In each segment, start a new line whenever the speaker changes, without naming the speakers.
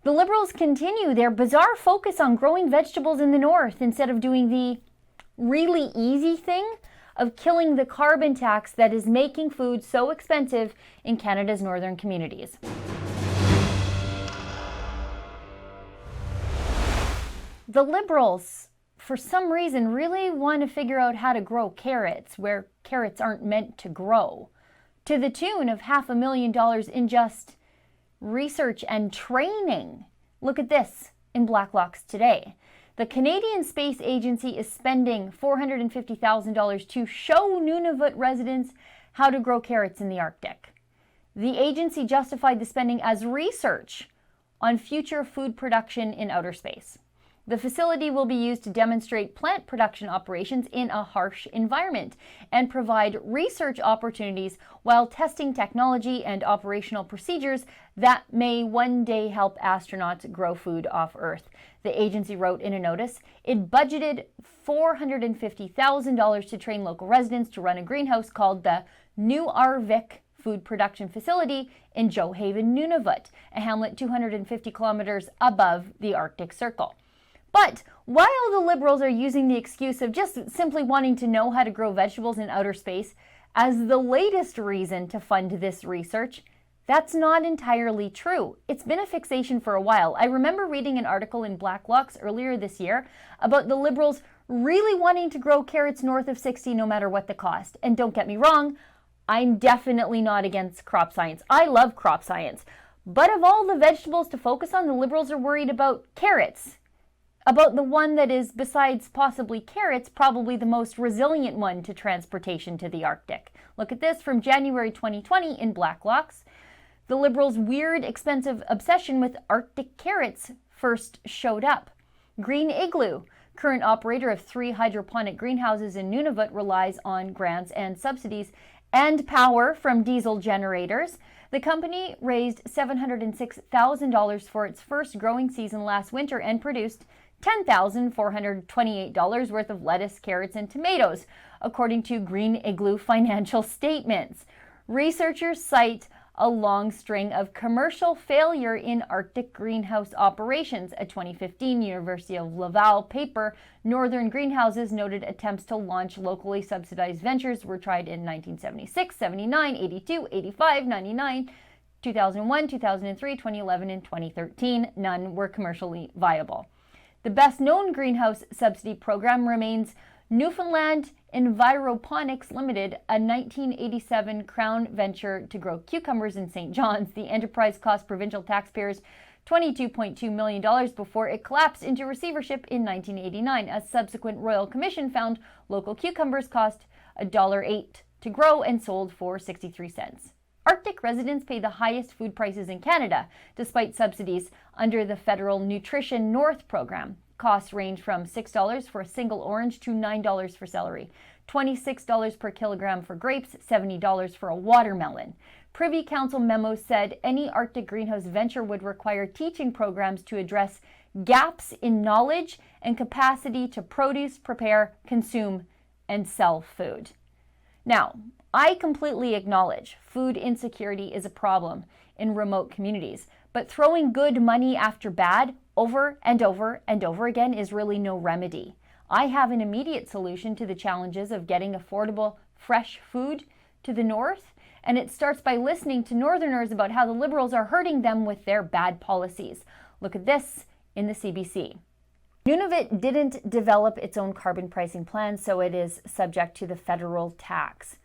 The Liberals continue their bizarre focus on growing vegetables in the north instead of doing the really easy thing of killing the carbon tax that is making food so expensive in Canada's northern communities. The Liberals, for some reason, really want to figure out how to grow carrots where carrots aren't meant to grow, to the tune of $500,000 in just research and training. Look at this in Blacklock's Today. The Canadian Space Agency is spending $450,000 to show Nunavut residents how to grow carrots in the Arctic. The agency justified the spending as research on future food production in outer space. The facility will be used to demonstrate plant production operations in a harsh environment and provide research opportunities while testing technology and operational procedures that may one day help astronauts grow food off Earth. The agency wrote in a notice, it budgeted $450,000 to train local residents to run a greenhouse called the New Arvik Food Production Facility in Johaven, Nunavut, a hamlet 250 kilometers above the Arctic Circle. But while the Liberals are using the excuse of just simply wanting to know how to grow vegetables in outer space as the latest reason to fund this research, that's not entirely true. It's been a fixation for a while. I remember reading an article in Blacklock's earlier this year about the Liberals really wanting to grow carrots north of 60 no matter what the cost. And don't get me wrong, I'm definitely not against crop science. I love crop science. But of all the vegetables to focus on, the Liberals are worried about carrots. About the one that is, besides possibly carrots, probably the most resilient one to transportation to the Arctic. Look at this from January 2020 in Blacklock's. The Liberals' weird, expensive obsession with Arctic carrots first showed up. Green Igloo, current operator of 3 hydroponic greenhouses in Nunavut, relies on grants and subsidies and power from diesel generators. The company raised $706,000 for its first growing season last winter and produced $10,428 worth of lettuce, carrots, and tomatoes, according to Green Igloo financial statements. Researchers cite a long string of commercial failure in Arctic greenhouse operations. A 2015 University of Laval paper, Northern Greenhouses, noted attempts to launch locally subsidized ventures were tried in 1976, 79, 82, 85, 99, 2001, 2003, 2011, and 2013. None were commercially viable. The best-known greenhouse subsidy program remains Newfoundland Enviroponics Limited, a 1987 Crown venture to grow cucumbers in St. John's. The enterprise cost provincial taxpayers $22.2 million before it collapsed into receivership in 1989. A subsequent Royal Commission found local cucumbers cost $1.08 to grow and sold for 63 cents. Arctic residents pay the highest food prices in Canada, despite subsidies under the federal Nutrition North program. Costs range from $6 for a single orange to $9 for celery, $26 per kilogram for grapes, $70 for a watermelon. Privy Council memos said any Arctic greenhouse venture would require teaching programs to address gaps in knowledge and capacity to produce, prepare, consume, and sell food. Now, I completely acknowledge food insecurity is a problem in remote communities, but throwing good money after bad over and over and over again is really no remedy. I have an immediate solution to the challenges of getting affordable, fresh food to the north, and it starts by listening to Northerners about how the Liberals are hurting them with their bad policies. Look at this in the CBC. Nunavut didn't develop its own carbon pricing plan, so it is subject to the federal tax.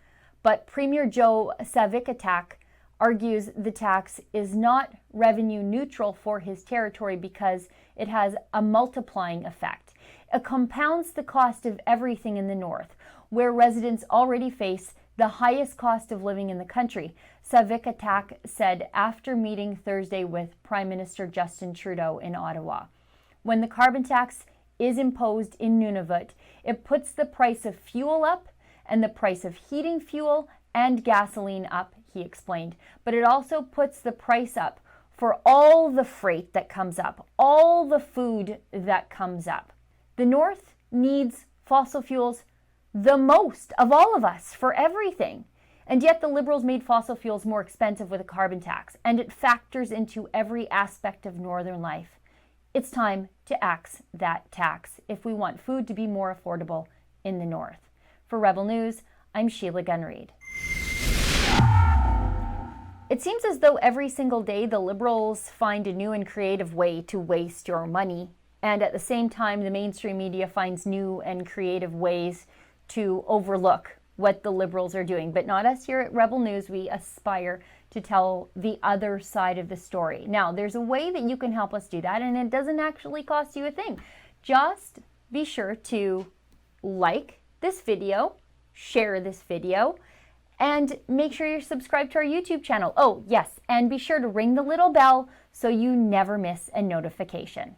But Premier Joe Savikatak argues the tax is not revenue neutral for his territory because it has a multiplying effect. It compounds the cost of everything in the north, where residents already face the highest cost of living in the country, Savikatak said after meeting Thursday with Prime Minister Justin Trudeau in Ottawa. When the carbon tax is imposed in Nunavut, it puts the price of fuel up and the price of heating fuel and gasoline up, he explained. But it also puts the price up for all the freight that comes up, all the food that comes up. The North needs fossil fuels the most of all of us for everything. And yet the Liberals made fossil fuels more expensive with a carbon tax, and it factors into every aspect of northern life. It's time to axe that tax if we want food to be more affordable in the north. For Rebel News, I'm Sheila Gunn Reid. It seems as though every single day the Liberals find a new and creative way to waste your money, and at the same time the mainstream media finds new and creative ways to overlook what the Liberals are doing. But not us here at Rebel News. We aspire to tell the other side of the story. Now, there's a way that you can help us do that, and it doesn't actually cost you a thing. Just be sure to like this video, share this video, and make sure you're subscribed to our YouTube channel. Oh, yes, and be sure to ring the little bell so you never miss a notification.